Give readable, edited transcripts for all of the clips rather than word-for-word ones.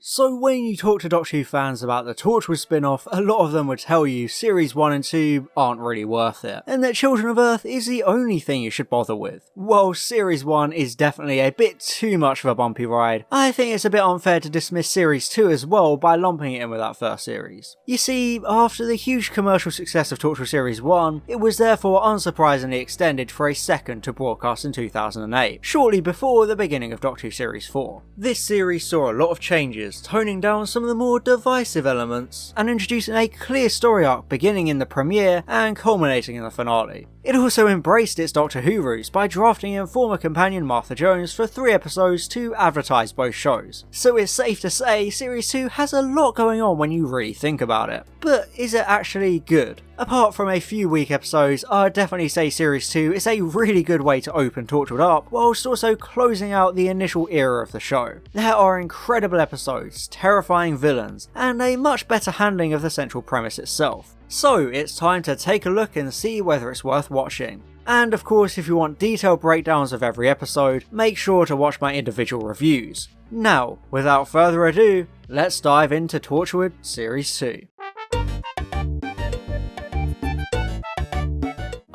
So when you talk to Doctor Who fans about the Torchwood spin-off, a lot of them would tell you Series 1 and 2 aren't really worth it, and that Children of Earth is the only thing you should bother with. While Series 1 is definitely a bit too much of a bumpy ride, I think it's a bit unfair to dismiss Series 2 as well by lumping it in with that first series. You see, after the huge commercial success of Torchwood Series 1, it was therefore unsurprisingly extended for a second to broadcast in 2008, shortly before the beginning of Doctor Who Series 4. This series saw a lot of changes, toning down some of the more divisive elements, and introducing a clear story arc beginning in the premiere and culminating in the finale. It also embraced its Doctor Who roots by drafting in former companion Martha Jones for 3 episodes to advertise both shows. So it's safe to say Series 2 has a lot going on when you really think about it. But is it actually good? Apart from a few weak episodes, I'd definitely say Series 2 is a really good way to open Torchwood up, whilst also closing out the initial era of the show. There are incredible episodes, terrifying villains, and a much better handling of the central premise itself. So it's time to take a look and see whether it's worth watching. And of course, if you want detailed breakdowns of every episode, make sure to watch my individual reviews. Now, without further ado, let's dive into Torchwood Series 2.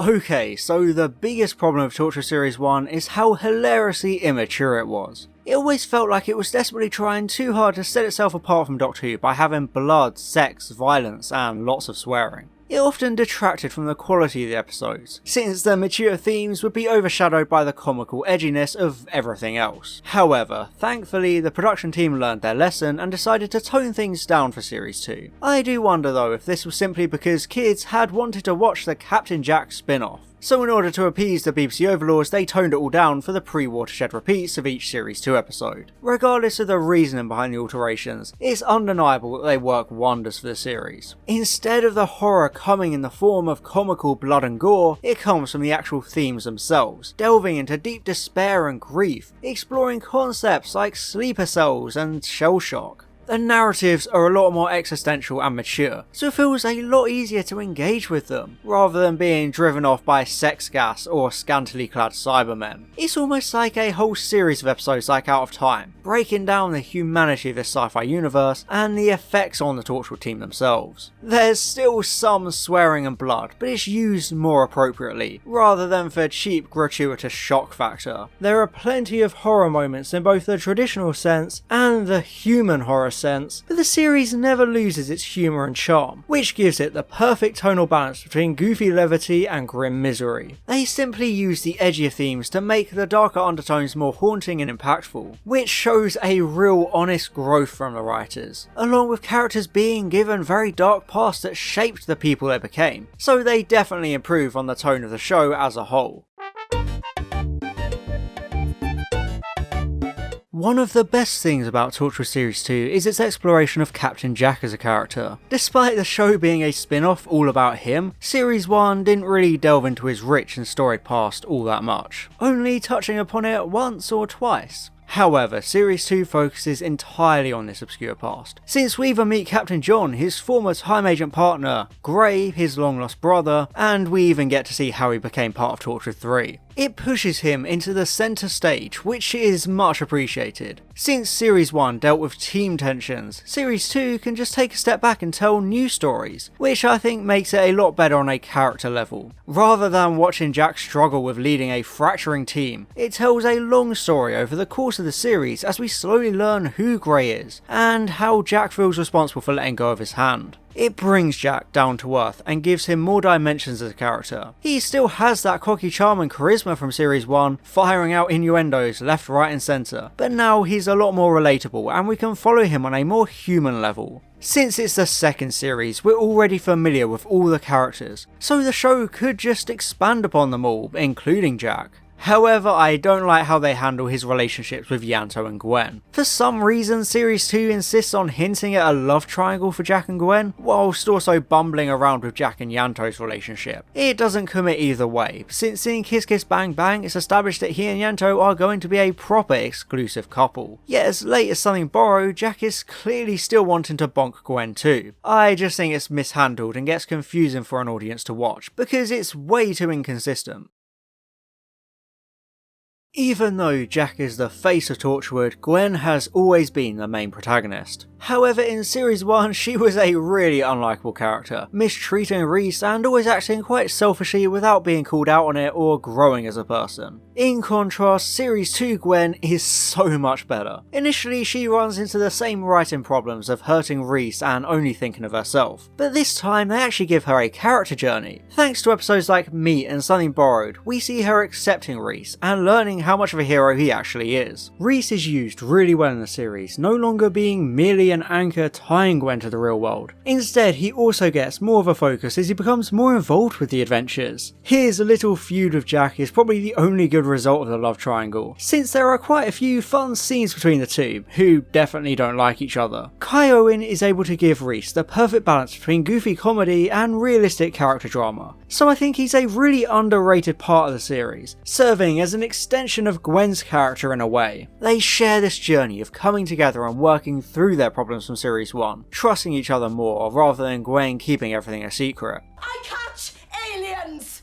Okay, so the biggest problem of Torchwood Series 1 is how hilariously immature it was. It always felt like it was desperately trying too hard to set itself apart from Doctor Who by having blood, sex, violence, and lots of swearing. It often detracted from the quality of the episodes, since the mature themes would be overshadowed by the comical edginess of everything else. However, thankfully the production team learned their lesson and decided to tone things down for Series 2. I do wonder though if this was simply because kids had wanted to watch the Captain Jack spin-off. So in order to appease the BBC overlords, they toned it all down for the pre-Watershed repeats of each Series 2 episode. Regardless of the reasoning behind the alterations, it's undeniable that they work wonders for the series. Instead of the horror coming in the form of comical blood and gore, it comes from the actual themes themselves, delving into deep despair and grief, exploring concepts like sleeper cells and shell shock. The narratives are a lot more existential and mature, so it feels a lot easier to engage with them, rather than being driven off by sex gas or scantily clad Cybermen. It's almost like a whole series of episodes like Out of Time, breaking down the humanity of this sci-fi universe and the effects on the Torchwood team themselves. There's still some swearing and blood, but it's used more appropriately, rather than for cheap gratuitous shock factor. There are plenty of horror moments in both the traditional sense and the human horror sense, but the series never loses its humour and charm, which gives it the perfect tonal balance between goofy levity and grim misery. They simply use the edgier themes to make the darker undertones more haunting and impactful, which shows a real honest growth from the writers, along with characters being given very dark pasts that shaped the people they became, so they definitely improve on the tone of the show as a whole. One of the best things about Torchwood Series 2 is its exploration of Captain Jack as a character. Despite the show being a spin-off all about him, Series 1 didn't really delve into his rich and storied past all that much, only touching upon it once or twice. However, Series 2 focuses entirely on this obscure past, since we even meet Captain John, his former time agent partner, Gray, his long lost brother, and we even get to see how he became part of Torchwood 3. It pushes him into the centre stage, which is much appreciated. Since Series 1 dealt with team tensions, Series 2 can just take a step back and tell new stories, which I think makes it a lot better on a character level. Rather than watching Jack struggle with leading a fracturing team, it tells a long story over the course of the series as we slowly learn who Gray is, and how Jack feels responsible for letting go of his hand. It brings Jack down to earth and gives him more dimensions as a character. He still has that cocky charm and charisma from Series 1, firing out innuendos left, right and centre, but now he's a lot more relatable and we can follow him on a more human level. Since it's the second series, we're already familiar with all the characters, so the show could just expand upon them all, including Jack. However, I don't like how they handle his relationships with Yanto and Gwen. For some reason, Series 2 insists on hinting at a love triangle for Jack and Gwen, whilst also bumbling around with Jack and Yanto's relationship. It doesn't commit either way, since in Kiss Kiss Bang Bang it's established that he and Yanto are going to be a proper exclusive couple. Yet as late as Something Borrowed, Jack is clearly still wanting to bonk Gwen too. I just think it's mishandled and gets confusing for an audience to watch, because it's way too inconsistent. Even though Jack is the face of Torchwood, Gwen has always been the main protagonist. However, in Series 1, she was a really unlikable character, mistreating Reese and always acting quite selfishly without being called out on it or growing as a person. In contrast, Series 2 Gwen is so much better. Initially, she runs into the same writing problems of hurting Reese and only thinking of herself, but this time they actually give her a character journey. Thanks to episodes like Meet and Something Borrowed, we see her accepting Reese and learning how much of a hero he actually is. Reese is used really well in the series, no longer being merely an anchor tying Gwen to the real world. Instead, he also gets more of a focus as he becomes more involved with the adventures. His little feud with Jack is probably the only good result of the love triangle, since there are quite a few fun scenes between the two, who definitely don't like each other. Kai Owen is able to give Reese the perfect balance between goofy comedy and realistic character drama, so I think he's a really underrated part of the series, serving as an extension of Gwen's character in a way. They share this journey of coming together and working through their problems from Series 1, trusting each other more rather than Gwen keeping everything a secret. I catch aliens!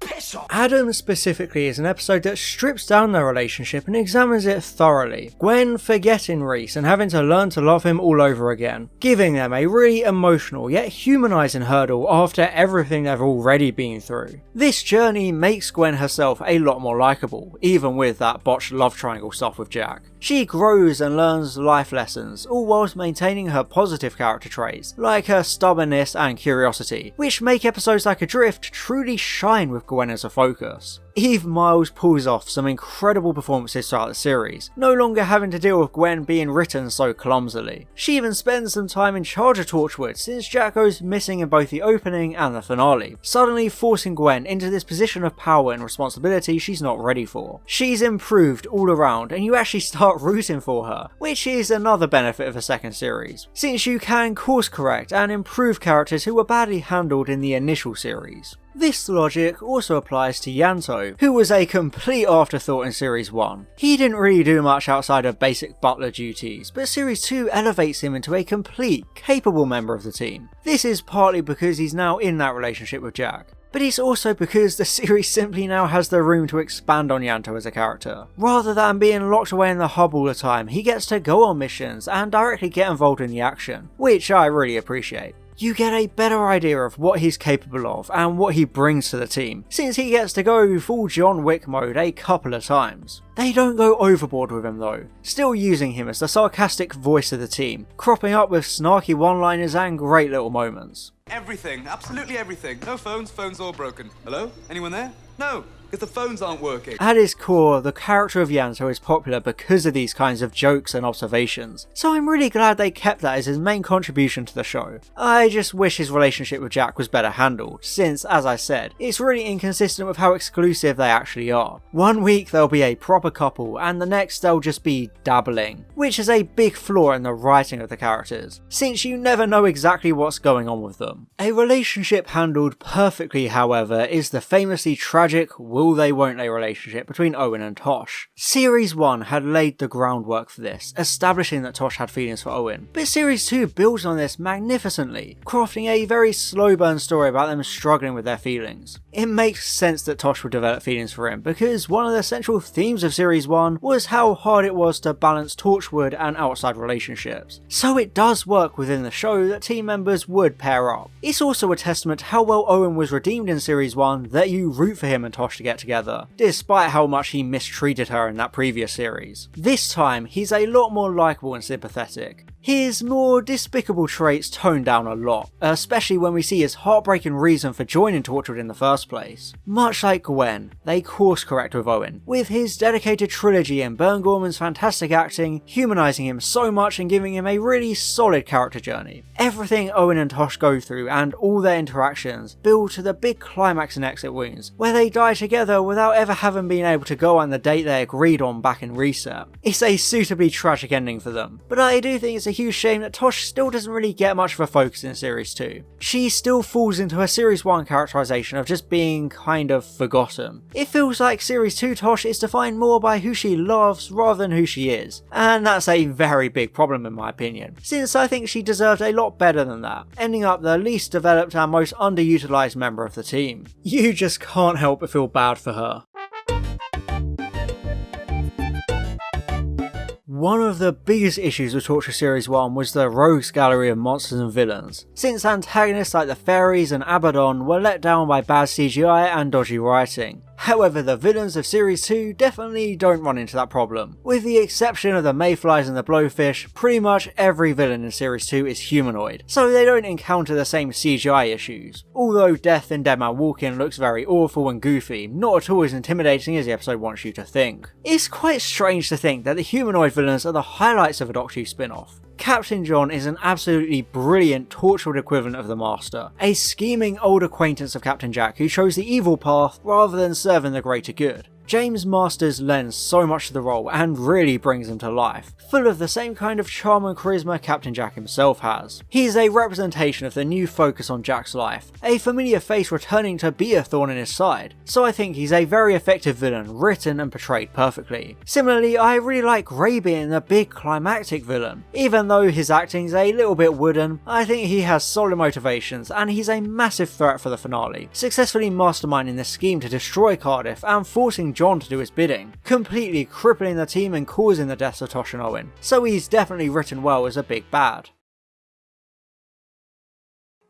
Piss off! Adam specifically is an episode that strips down their relationship and examines it thoroughly. Gwen forgetting Reese and having to learn to love him all over again, giving them a really emotional yet humanising hurdle after everything they've already been through. This journey makes Gwen herself a lot more likeable, even with that botched love triangle stuff with Jack. She grows and learns life lessons, all whilst maintaining her positive character traits, like her stubbornness and curiosity, which make episodes like Adrift truly shine with Gwen as a focus. Eve Miles pulls off some incredible performances throughout the series, no longer having to deal with Gwen being written so clumsily. She even spends some time in charge of Torchwood since Jack goes missing in both the opening and the finale, suddenly forcing Gwen into this position of power and responsibility she's not ready for. She's improved all around and you actually start rooting for her, which is another benefit of the second series, since you can course correct and improve characters who were badly handled in the initial series. This logic also applies to Yanto, who was a complete afterthought in Series 1. He didn't really do much outside of basic butler duties, but Series 2 elevates him into a complete, capable member of the team. This is partly because he's now in that relationship with Jack, but it's also because the series simply now has the room to expand on Yanto as a character. Rather than being locked away in the hub all the time, he gets to go on missions and directly get involved in the action, which I really appreciate. You get a better idea of what he's capable of and what he brings to the team, since he gets to go full John Wick mode a couple of times. They don't go overboard with him though, still using him as the sarcastic voice of the team, cropping up with snarky one-liners and great little moments. Everything, absolutely everything. No phones, phones all broken. Hello? Anyone there? No, because the phones aren't working. At its core, the character of Yanto is popular because of these kinds of jokes and observations, so I'm really glad they kept that as his main contribution to the show. I just wish his relationship with Jack was better handled, since, as I said, it's really inconsistent with how exclusive they actually are. One week they'll be a proper couple, and the next they'll just be dabbling, which is a big flaw in the writing of the characters, since you never know exactly what's going on with them. A relationship handled perfectly, however, is the famously tragic will they won't they relationship between Owen and Tosh. Series 1 had laid the groundwork for this, establishing that Tosh had feelings for Owen, but Series 2 builds on this magnificently, crafting a very slow burn story about them struggling with their feelings. It makes sense that Tosh would develop feelings for him, because one of the central themes of Series 1 was how hard it was to balance Torchwood and outside relationships, so it does work within the show that team members would pair up. It's also a testament to how well Owen was redeemed in Series 1 that you root for him and Tosh to get together, despite how much he mistreated her in that previous series. This time, he's a lot more likeable and sympathetic. His more despicable traits tone down a lot, especially when we see his heartbreaking reason for joining Torchwood in the first place. Much like Gwen, they course correct with Owen, with his dedicated trilogy and Bern Gorman's fantastic acting, humanising him so much and giving him a really solid character journey. Everything Owen and Tosh go through and all their interactions build to the big climax in Exit Wounds, where they die together without ever having been able to go on the date they agreed on back in Reset. It's a suitably tragic ending for them, but I do think it's a huge shame that Tosh still doesn't really get much of a focus in Series 2. She still falls into her Series 1 characterisation of just being kind of forgotten. It feels like Series 2 Tosh is defined more by who she loves rather than who she is, and that's a very big problem in my opinion, since I think she deserved a lot better than that, ending up the least developed and most underutilised member of the team. You just can't help but feel bad for her. One of the biggest issues with Torchwood Series 1 was the rogues gallery of monsters and villains, since antagonists like the fairies and Abaddon were let down by bad CGI and dodgy writing. However, the villains of Series 2 definitely don't run into that problem. With the exception of the Mayflies and the Blowfish, pretty much every villain in Series 2 is humanoid, so they don't encounter the same CGI issues. Although Death in Dead Man Walking looks very awful and goofy, not at all as intimidating as the episode wants you to think. It's quite strange to think that the humanoid villains are the highlights of a Doctor Who spin-off. Captain John is an absolutely brilliant Torchwood equivalent of the Master, a scheming old acquaintance of Captain Jack who chose the evil path rather than serving the greater good. James Masters lends so much to the role and really brings him to life, full of the same kind of charm and charisma Captain Jack himself has. He's a representation of the new focus on Jack's life, a familiar face returning to be a thorn in his side, so I think he's a very effective villain, written and portrayed perfectly. Similarly, I really like Grey being the big climactic villain. Even though his acting's a little bit wooden, I think he has solid motivations and he's a massive threat for the finale, successfully masterminding the scheme to destroy Cardiff and forcing John to do his bidding, completely crippling the team and causing the deaths of Tosh and Owen, so he's definitely written well as a big bad.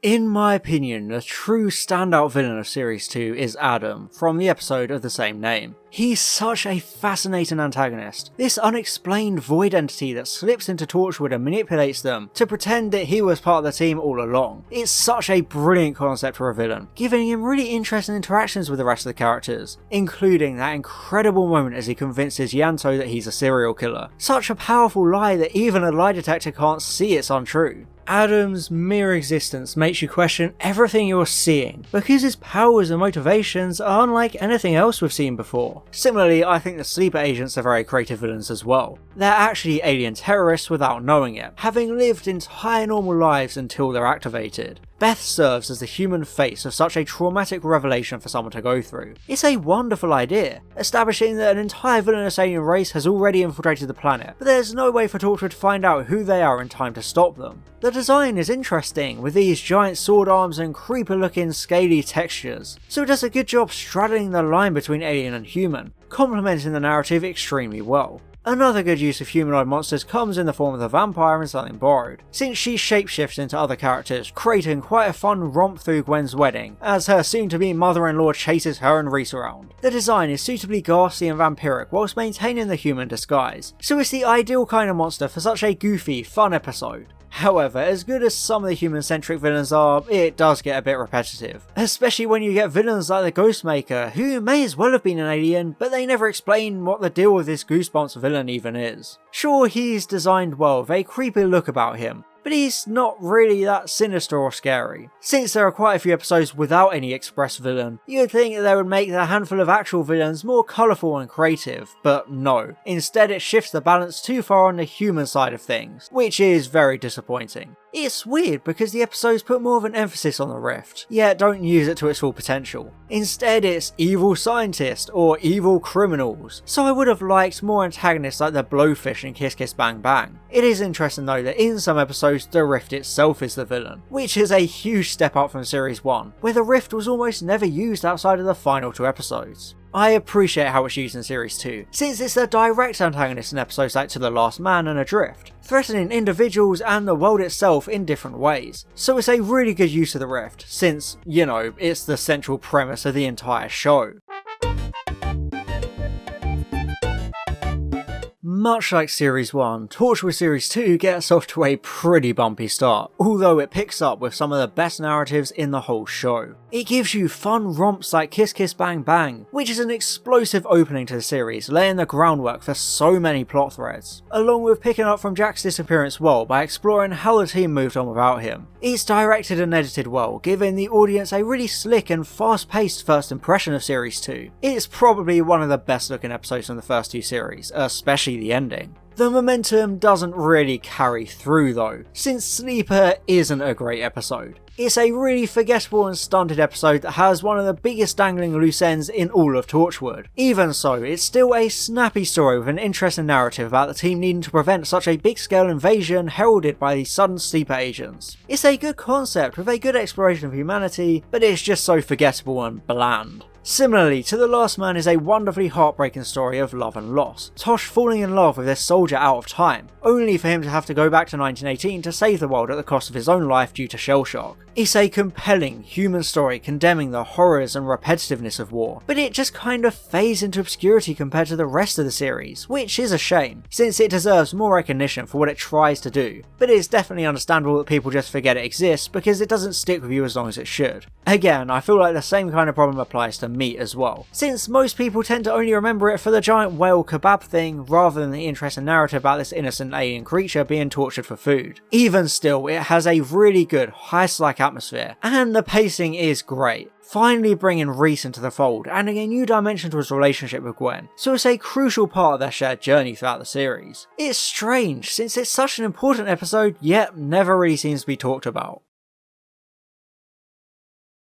In my opinion, the true standout villain of Series 2 is Adam, from the episode of the same name. He's such a fascinating antagonist, this unexplained void entity that slips into Torchwood and manipulates them to pretend that he was part of the team all along. It's such a brilliant concept for a villain, giving him really interesting interactions with the rest of the characters, including that incredible moment as he convinces Yanto that he's a serial killer. Such a powerful lie that even a lie detector can't see it's untrue. Adam's mere existence makes you question everything you're seeing, because his powers and motivations are unlike anything else we've seen before. Similarly, I think the sleeper agents are very creative villains as well. They're actually alien terrorists without knowing it, having lived entire normal lives until they're activated. Beth serves as the human face of such a traumatic revelation for someone to go through. It's a wonderful idea, establishing that an entire villainous alien race has already infiltrated the planet, but there's no way for Torchwood to find out who they are in time to stop them. The design is interesting, with these giant sword arms and creepy looking scaly textures, so it does a good job straddling the line between alien and human, complementing the narrative extremely well. Another good use of humanoid monsters comes in the form of the vampire in Something Borrowed, since she shapeshifts into other characters, creating quite a fun romp through Gwen's wedding, as her soon-to-be mother-in-law chases her and Reese around. The design is suitably ghastly and vampiric whilst maintaining the human disguise, so it's the ideal kind of monster for such a goofy, fun episode. However, as good as some of the human-centric villains are, it does get a bit repetitive. Especially when you get villains like the Ghostmaker, who may as well have been an alien, but they never explain what the deal with this Goosebumps villain even is. Sure, he's designed well with a creepy look about him, but he's not really that sinister or scary. Since there are quite a few episodes without any express villain, you'd think that they would make the handful of actual villains more colourful and creative, but no. Instead it shifts the balance too far on the human side of things, which is very disappointing. It's weird because the episodes put more of an emphasis on the rift, yet don't use it to its full potential. Instead it's evil scientists or evil criminals, so I would have liked more antagonists like the Blowfish and Kiss Kiss Bang Bang. It is interesting though that in some episodes the rift itself is the villain, which is a huge step up from Series 1, where the rift was almost never used outside of the final 2 episodes. I appreciate how it's used in Series 2, since it's the direct antagonist in episodes like To the Last Man and Adrift, threatening individuals and the world itself in different ways. So it's a really good use of the rift, since, you know, it's the central premise of the entire show. Much like Series 1, Torchwood Series 2 gets off to a pretty bumpy start, although it picks up with some of the best narratives in the whole show. It gives you fun romps like Kiss Kiss Bang Bang, which is an explosive opening to the series, laying the groundwork for so many plot threads, along with picking up from Jack's disappearance well by exploring how the team moved on without him. It's directed and edited well, giving the audience a really slick and fast-paced first impression of Series 2. It's probably one of the best looking episodes from the first 2 series, especially the ending. The momentum doesn't really carry through though, since Sleeper isn't a great episode. It's a really forgettable and stunted episode that has one of the biggest dangling loose ends in all of Torchwood. Even so, it's still a snappy story with an interesting narrative about the team needing to prevent such a big scale invasion heralded by these sudden sleeper agents. It's a good concept with a good exploration of humanity, but it's just so forgettable and bland. Similarly to The Last Man is a wonderfully heartbreaking story of love and loss, Tosh falling in love with this soldier out of time, only for him to have to go back to 1918 to save the world at the cost of his own life due to shell shock. It's a compelling human story condemning the horrors and repetitiveness of war, but it just kind of fades into obscurity compared to the rest of the series, which is a shame, since it deserves more recognition for what it tries to do, but it's definitely understandable that people just forget it exists because it doesn't stick with you as long as it should. Again, I feel like the same kind of problem applies to Meat as well, since most people tend to only remember it for the giant whale kebab thing rather than the interesting narrative about this innocent alien creature being tortured for food. Even still, it has a really good heist-like atmosphere, and the pacing is great, finally bringing Reese into the fold, adding a new dimension to his relationship with Gwen, so it's a crucial part of their shared journey throughout the series. It's strange, since it's such an important episode, yet never really seems to be talked about.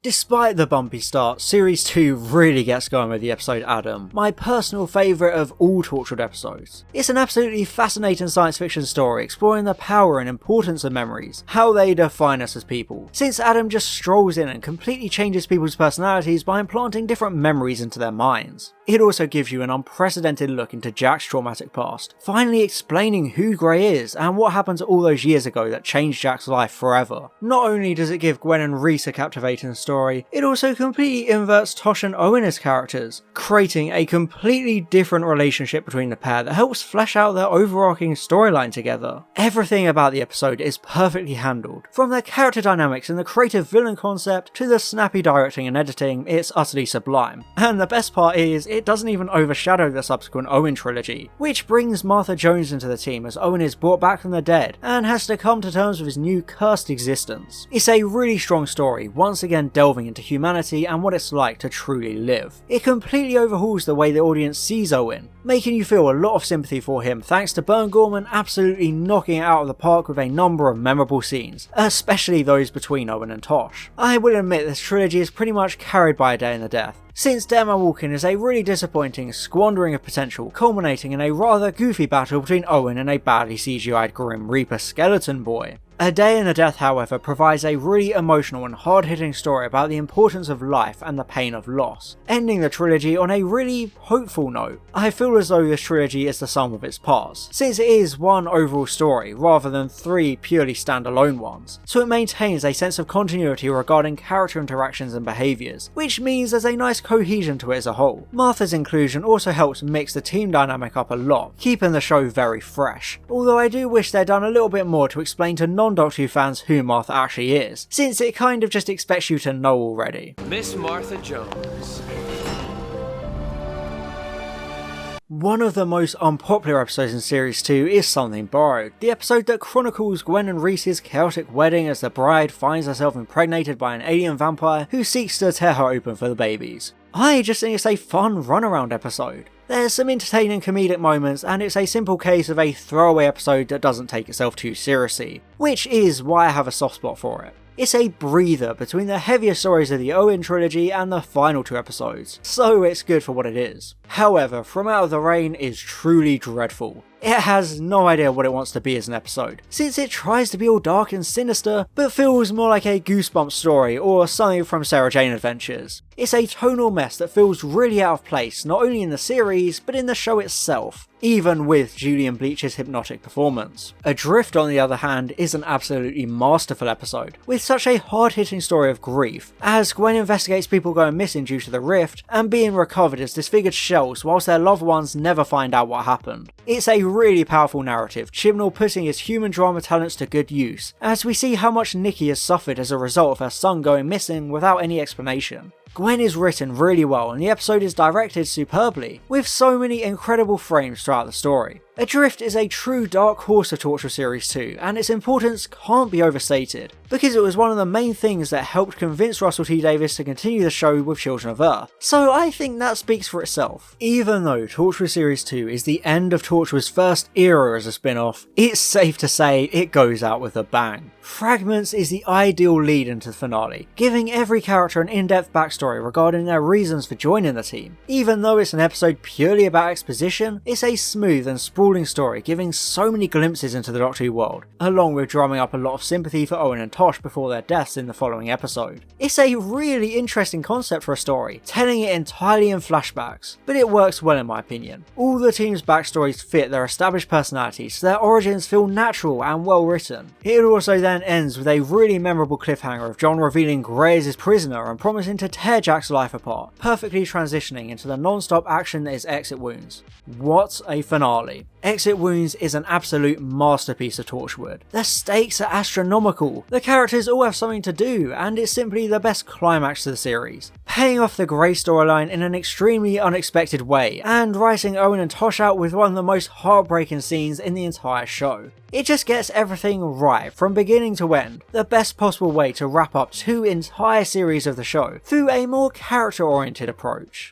Despite the bumpy start, Series 2 really gets going with the episode Adam, my personal favourite of all Torchwood episodes. It's an absolutely fascinating science fiction story exploring the power and importance of memories, how they define us as people, since Adam just strolls in and completely changes people's personalities by implanting different memories into their minds. It also gives you an unprecedented look into Jack's traumatic past, finally explaining who Grey is and what happened all those years ago that changed Jack's life forever. Not only does it give Gwen and Reese a captivating story, it also completely inverts Tosh and Owen as characters, creating a completely different relationship between the pair that helps flesh out their overarching storyline together. Everything about the episode is perfectly handled, from the character dynamics and the creative villain concept to the snappy directing and editing, it's utterly sublime. And the best part is, it doesn't even overshadow the subsequent Owen trilogy, which brings Martha Jones into the team as Owen is brought back from the dead and has to come to terms with his new cursed existence. It's a really strong story, once again delving into humanity and what it's like to truly live. It completely overhauls the way the audience sees Owen, making you feel a lot of sympathy for him thanks to Bern Gorman absolutely knocking it out of the park with a number of memorable scenes, especially those between Owen and Tosh. I will admit this trilogy is pretty much carried by A Day in the Death, since Dead Man Walking is a really disappointing squandering of potential, culminating in a rather goofy battle between Owen and a badly CGI'd Grim Reaper skeleton boy. A Day in the Death, however, provides a really emotional and hard-hitting story about the importance of life and the pain of loss, ending the trilogy on a really hopeful note. I feel as though this trilogy is the sum of its parts, since it is one overall story rather than three purely standalone ones, so it maintains a sense of continuity regarding character interactions and behaviours, which means there's a nice cohesion to it as a whole. Martha's inclusion also helps mix the team dynamic up a lot, keeping the show very fresh, although I do wish they'd done a little bit more to explain to non-Doctor Who fans who Martha actually is, since it kind of just expects you to know already. Miss Martha Jones. One of the most unpopular episodes in Series 2 is Something Borrowed, the episode that chronicles Gwen and Reese's chaotic wedding as the bride finds herself impregnated by an alien vampire who seeks to tear her open for the babies. I just think it's a fun runaround episode. There's some entertaining comedic moments, and it's a simple case of a throwaway episode that doesn't take itself too seriously, which is why I have a soft spot for it. It's a breather between the heavier stories of the Owen trilogy and the final two episodes, so it's good for what it is. However, From Out of the Rain is truly dreadful. It has no idea what it wants to be as an episode, since it tries to be all dark and sinister, but feels more like a Goosebumps story or something from Sarah Jane Adventures. It's a tonal mess that feels really out of place, not only in the series, but in the show itself, even with Julian Bleach's hypnotic performance. Adrift, on the other hand, is an absolutely masterful episode, with such a hard-hitting story of grief, as Gwen investigates people going missing due to the rift, and being recovered as disfigured shells whilst their loved ones never find out what happened. It's a really powerful narrative, Chibnall putting his human drama talents to good use, as we see how much Nikki has suffered as a result of her son going missing without any explanation. Gwen is written really well and the episode is directed superbly, with so many incredible frames throughout the story. Adrift is a true dark horse of Torchwood Series 2, and its importance can't be overstated, because it was one of the main things that helped convince Russell T Davies to continue the show with Children of Earth, so I think that speaks for itself. Even though Torchwood Series 2 is the end of Torchwood's first era as a spin-off, it's safe to say it goes out with a bang. Fragments is the ideal lead into the finale, giving every character an in-depth backstory regarding their reasons for joining the team. Even though it's an episode purely about exposition, it's a smooth and sprawling enthralling story, giving so many glimpses into the Doctor Who world, along with drumming up a lot of sympathy for Owen and Tosh before their deaths in the following episode. It's a really interesting concept for a story, telling it entirely in flashbacks, but it works well in my opinion. All the team's backstories fit their established personalities, so their origins feel natural and well written. It also then ends with a really memorable cliffhanger of John revealing Grey is his prisoner and promising to tear Jack's life apart, perfectly transitioning into the non-stop action that is Exit Wounds. What a finale. Exit Wounds is an absolute masterpiece of Torchwood. The stakes are astronomical, the characters all have something to do, and it's simply the best climax to the series, paying off the Grey storyline in an extremely unexpected way, and writing Owen and Tosh out with one of the most heartbreaking scenes in the entire show. It just gets everything right from beginning to end, the best possible way to wrap up 2 entire series of the show through a more character-oriented approach.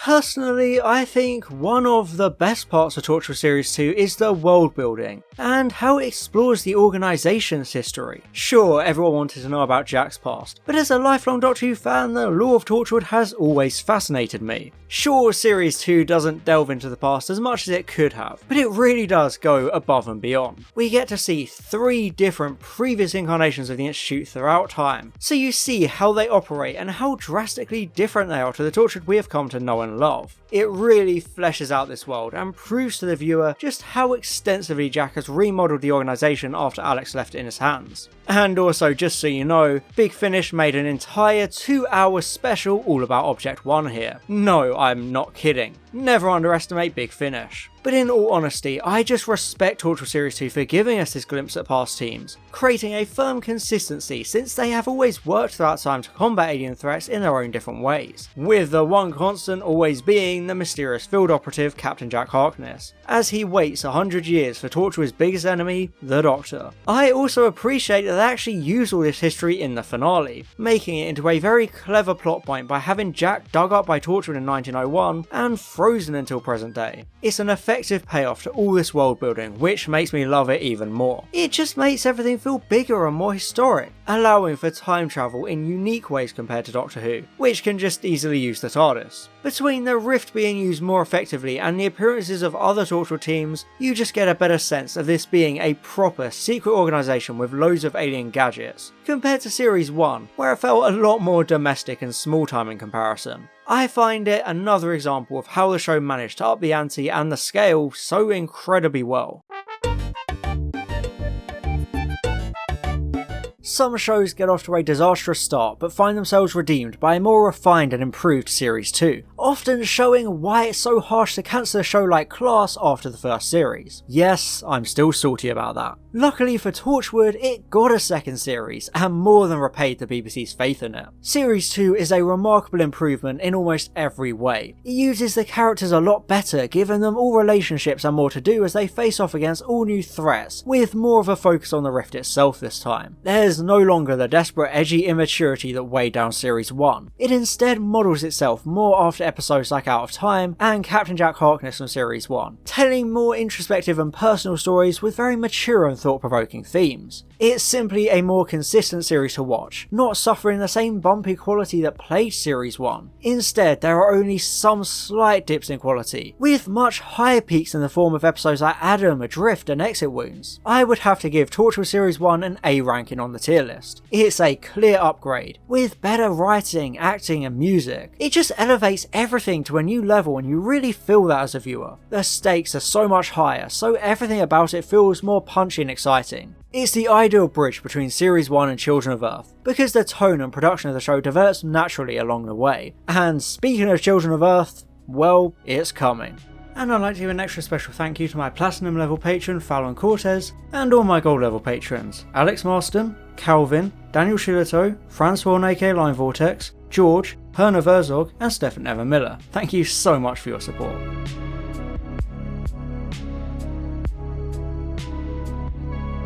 Personally, I think one of the best parts of Torchwood Series 2 is the world building, and how it explores the organisation's history. Sure, everyone wanted to know about Jack's past, but as a lifelong Doctor Who fan, the lore of Torchwood has always fascinated me. Sure, Series 2 doesn't delve into the past as much as it could have, but it really does go above and beyond. We get to see 3 different previous incarnations of the Institute throughout time, so you see how they operate and how drastically different they are to the Torchwood we have come to know and love. It really fleshes out this world and proves to the viewer just how extensively Jack has remodeled the organisation after Alex left it in his hands. And also, just so you know, Big Finish made an entire 2-hour special all about Object 1 here. No, I'm not kidding. Never underestimate Big Finish. But in all honesty, I just respect Torchwood Series 2 for giving us this glimpse at past teams, creating a firm consistency since they have always worked throughout time to combat alien threats in their own different ways, with the one constant always being the mysterious field operative Captain Jack Harkness, as he waits 100 years for Torchwood's biggest enemy, the Doctor. I also appreciate that they actually use all this history in the finale, making it into a very clever plot point by having Jack dug up by Torchwood in 1901 and frozen until present day. It's an effective payoff to all this world building, which makes me love it even more. It just makes everything feel bigger and more historic, allowing for time travel in unique ways compared to Doctor Who, which can just easily use the TARDIS. Between the Rift being used more effectively and the appearances of other Torchwood teams, you just get a better sense of this being a proper secret organisation with loads of alien gadgets, compared to Series 1, where it felt a lot more domestic and small time in comparison. I find it another example of how the show managed to up the ante and the scale so incredibly well. Some shows get off to a disastrous start but find themselves redeemed by a more refined and improved Series 2, often showing why it's so harsh to cancel a show like Class after the first series. Yes, I'm still salty about that. Luckily for Torchwood, it got a second series and more than repaid the BBC's faith in it. Series 2 is a remarkable improvement in almost every way. It uses the characters a lot better, giving them all relationships and more to do as they face off against all new threats, with more of a focus on the Rift itself this time. There's no longer the desperate edgy immaturity that weighed down Series 1. It instead models itself more after episodes like Out of Time and Captain Jack Harkness from Series 1, telling more introspective and personal stories with very mature and thought-provoking themes. It's simply a more consistent series to watch, not suffering the same bumpy quality that plagued Series 1. Instead, there are only some slight dips in quality, with much higher peaks in the form of episodes like Adam, Adrift and Exit Wounds. I would have to give Torchwood Series 1 an A ranking on the tier list. It's a clear upgrade, with better writing, acting and music. It just elevates everything to a new level and you really feel that as a viewer. The stakes are so much higher, so everything about it feels more punchy and exciting. It's the ideal bridge between Series 1 and Children of Earth, because the tone and production of the show develops naturally along the way. And speaking of Children of Earth, well, it's coming. And I'd like to give an extra special thank you to my Platinum level patron Fallon Cortez, and all my Gold level patrons Alex Marston, Calvin, Daniel Shillito, Francois aka Line Vortex, George, Herna Verzog and Stefan Evan Miller. Thank you so much for your support.